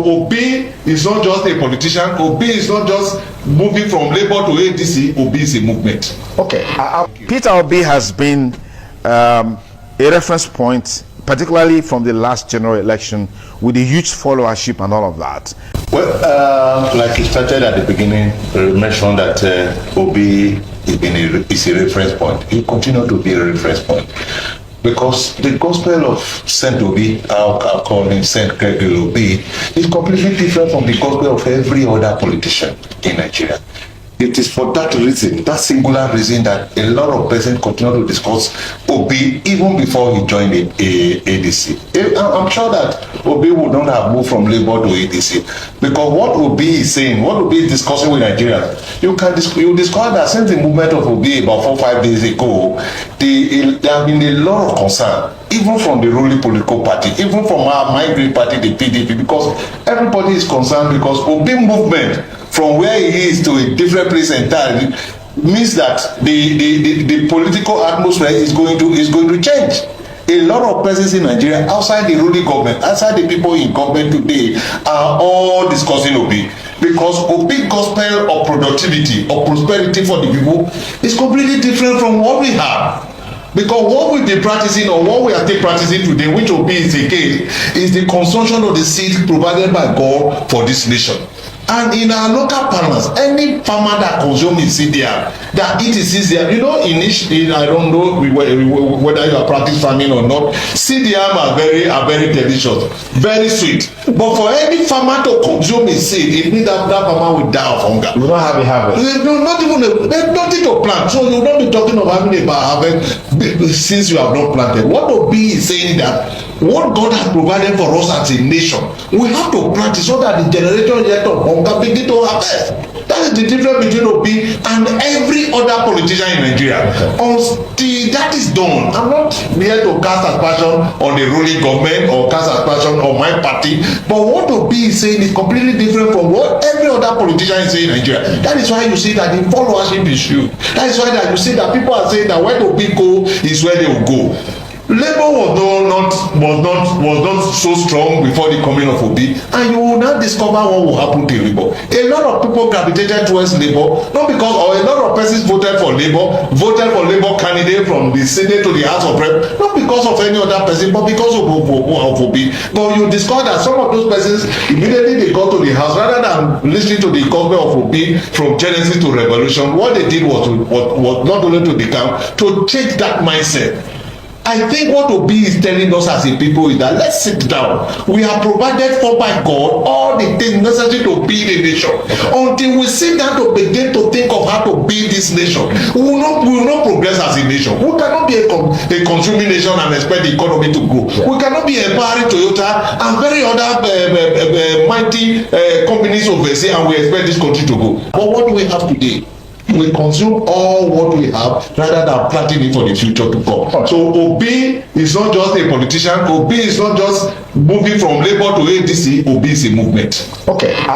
Obi is not just a politician. Obi is not just moving from Labour to ADC. Obi is a movement. Okay. Peter Obi has been a reference point, particularly from the last general election, with a huge followership and all of that. Well, like you started at the beginning, you mentioned that Obi is a reference point. He continues to be a reference point. Because the gospel of Saint Obi, I'll call him Saint Gregory Obi, is completely different from the gospel of every other politician in Nigeria. It is for that reason, that singular reason, that a lot of persons continue to discuss Obi even before he joined the ADC. I'm sure that Obi would not have moved from Labour to ADC, because what Obi is saying, what Obi is discussing with Nigerians, you discover that since the movement of Obi about 4 or 5 days ago, there have been a lot of concern, even from the ruling political party, even from our migrant party, the PDP, because everybody is concerned, because Obi movement from where he is to a different place entirely means that the political atmosphere is going to change. A lot of persons in Nigeria, outside the ruling government, outside the people in government today, are all discussing Obi, because Obi gospel of productivity, of prosperity for the people is completely different from what we have. Because what we've been practicing, or what we are still practicing today, which Obi is the case, is the consumption of the seed provided by God for this nation. And in our local parlance, any farmer that consumes CDR, that eats CDR, you know, initially, I don't know whether you are practicing farming or not, CDR are very delicious, very sweet. But for any farmer to consume a seed, it means that farmer will die of hunger. We don't have a harvest. There's nothing to plant. So you will not be talking of having a harvest since you have not planted. What Obi is saying that what God has provided for us as a nation, we have to plant it so that the generation yet of hunger begin to harvest. That is the difference between Obi and every other politician in Nigeria. Until that is done, I'm not here to cast aspersion on the ruling government or cast aspersion on my party, but what Obi is saying is completely different from what every other politician is saying in Nigeria. That is why you see that the followership is huge. That is why that you see that people are saying that where Obi go is where they will go. Labour was not so strong before the coming of Obi, and you will now discover what will happen to Labour. A lot of people gravitated towards Labour, not because, or a lot of persons voted for Labour candidate from the Senate to the House of Rep, not because of any other person, but because of Obi. But you discover that some of those persons, immediately they got to the House, rather than listening to the gospel of Obi from Genesis to Revolution, what they did was not only to the camp, to change that mindset. I think what Obi is telling us as a people is that let's sit down. We have provided for by God all the things necessary to build a nation. Until we sit down to begin to think of how to build this nation, we will not progress as a nation. We cannot be a consuming nation and expect the economy to grow. Yeah. We cannot be empowering Toyota and very other mighty companies overseas, and we expect this country to go. But what do we have today? We consume all what we have rather than planting it for the future to come. So Obi is not just a politician. Obi is not just moving from Labour to ADC. Obi is a movement. Okay.